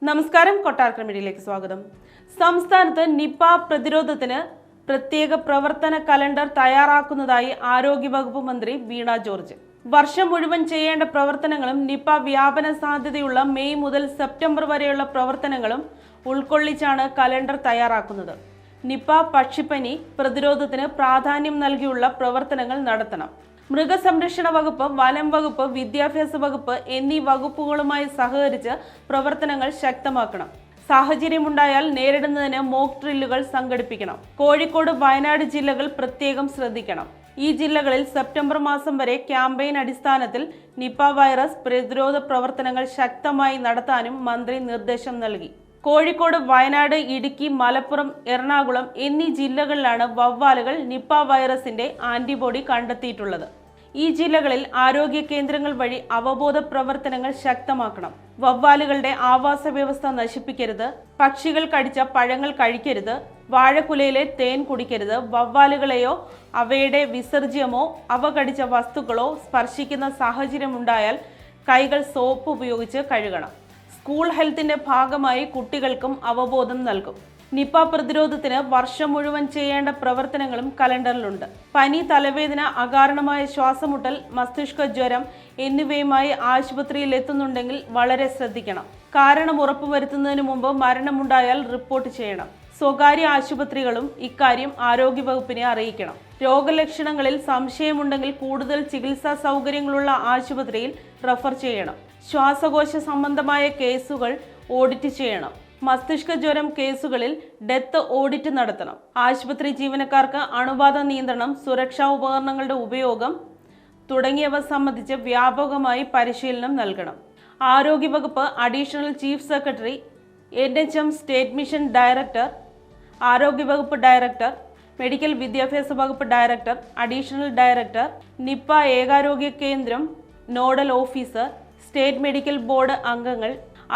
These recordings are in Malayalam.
നമസ്കാരം, കൊട്ടാരക്കര മീഡിയയിലേക്ക് സ്വാഗതം. സംസ്ഥാനത്ത് നിപ പ്രതിരോധത്തിന് പ്രത്യേക പ്രവർത്തന കലണ്ടർ തയ്യാറാക്കുന്നതായി ആരോഗ്യവകുപ്പ് മന്ത്രി വീണ ജോർജ്. വർഷം മുഴുവൻ ചെയ്യേണ്ട പ്രവർത്തനങ്ങളും നിപ വ്യാപന സാധ്യതയുള്ള മെയ് മുതൽ സെപ്റ്റംബർ വരെയുള്ള പ്രവർത്തനങ്ങളും ഉൾക്കൊള്ളിച്ചാണ് കലണ്ടർ തയ്യാറാക്കുന്നത്. നിപ പക്ഷിപ്പനി പ്രതിരോധത്തിന് പ്രാധാന്യം നൽകിയുള്ള പ്രവർത്തനങ്ങൾ നടത്തണം. മൃഗസംരക്ഷണ വകുപ്പ്, വനം വകുപ്പ്, വിദ്യാഭ്യാസ വകുപ്പ് എന്നീ വകുപ്പുകളുമായി സഹകരിച്ച് പ്രവർത്തനങ്ങൾ ശക്തമാക്കണം. സാഹചര്യമുണ്ടായാൽ നേരിടുന്നതിന് മോക്ക് ഡ്രില്ലുകൾ സംഘടിപ്പിക്കണം. കോഴിക്കോട്, വയനാട് ജില്ലകൾ പ്രത്യേകം ശ്രദ്ധിക്കണം. ഈ ജില്ലകളിൽ സെപ്റ്റംബർ മാസം വരെ ക്യാമ്പയിൻ അടിസ്ഥാനത്തിൽ നിപ വൈറസ് പ്രതിരോധ പ്രവർത്തനങ്ങൾ ശക്തമായി നടത്താനും മന്ത്രി നിർദ്ദേശം നൽകി. കോഴിക്കോട്, വയനാട്, ഇടുക്കി, മലപ്പുറം, എറണാകുളം എന്നീ ജില്ലകളിലാണ് വവ്വാലുകൾ നിപ വൈറസിന്റെ ആന്റിബോഡി കണ്ടെത്തിയിട്ടുള്ളത്. ഈ ജില്ലകളിൽ ആരോഗ്യ കേന്ദ്രങ്ങൾ വഴി അവബോധ പ്രവർത്തനങ്ങൾ ശക്തമാക്കണം. വവ്വാലുകളുടെ ആവാസ വ്യവസ്ഥ നശിപ്പിക്കരുത്. പക്ഷികൾ കടിച്ച പഴങ്ങൾ കഴിക്കരുത്. വാഴക്കുലയിലെ തേൻ കുടിക്കരുത്. വവ്വാലുകളെയോ അവയുടെ വിസർജ്യമോ അവ കടിച്ച വസ്തുക്കളോ സ്പർശിക്കുന്ന സാഹചര്യമുണ്ടായാൽ കൈകൾ സോപ്പ് ഉപയോഗിച്ച് കഴുകണം. സ്കൂൾ ഹെൽത്തിന്റെ ഭാഗമായി കുട്ടികൾക്കും അവബോധം നൽകും. നിപ പ്രതിരോധത്തിന് വർഷം മുഴുവൻ ചെയ്യേണ്ട പ്രവർത്തനങ്ങളും കലണ്ടറിലുണ്ട്. പനി, തലവേദന, അകാരണമായ ശ്വാസമുട്ടൽ, മസ്തിഷ്ക ജ്വരം എന്നിവയുമായി ആശുപത്രിയിൽ എത്തുന്നുണ്ടെങ്കിൽ വളരെ ശ്രദ്ധിക്കണം. കാരണം ഉറപ്പുവരുത്തുന്നതിന് മുമ്പ് മരണമുണ്ടായാൽ റിപ്പോർട്ട് ചെയ്യണം. സ്വകാര്യ ആശുപത്രികളും ഇക്കാര്യം ആരോഗ്യവകുപ്പിനെ അറിയിക്കണം. രോഗലക്ഷണങ്ങളിൽ സംശയമുണ്ടെങ്കിൽ കൂടുതൽ ചികിത്സാ സൗകര്യങ്ങളുള്ള ആശുപത്രിയിൽ റഫർ ചെയ്യണം. ശ്വാസകോശ സംബന്ധമായ കേസുകൾ ഓഡിറ്റ് ചെയ്യണം. മസ്തിഷ്ക ജ്വരം കേസുകളിൽ ഡെത്ത് ഓഡിറ്റ് നടത്തണം. ആശുപത്രി ജീവനക്കാർക്ക് അണുബാധ നിയന്ത്രണം, സുരക്ഷാ ഉപകരണങ്ങളുടെ ഉപയോഗം തുടങ്ങിയവ സംബന്ധിച്ച് വ്യാപകമായി പരിശീലനം നൽകണം. ആരോഗ്യവകുപ്പ് additional chief secretary, NHM state mission director, ആരോഗ്യവകുപ്പ് ഡയറക്ടർ, മെഡിക്കൽ വിദ്യാഭ്യാസ വകുപ്പ് ഡയറക്ടർ, അഡീഷണൽ ഡയറക്ടർ, നിപ ഏകാരോഗ്യ കേന്ദ്രം nodal officer, state medical board അംഗങ്ങൾ,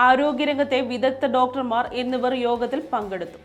ആരോഗ്യരംഗത്തെ വിദഗ്ധ ഡോക്ടർമാർ എന്നിവർ യോഗത്തിൽ പങ്കെടുത്തു.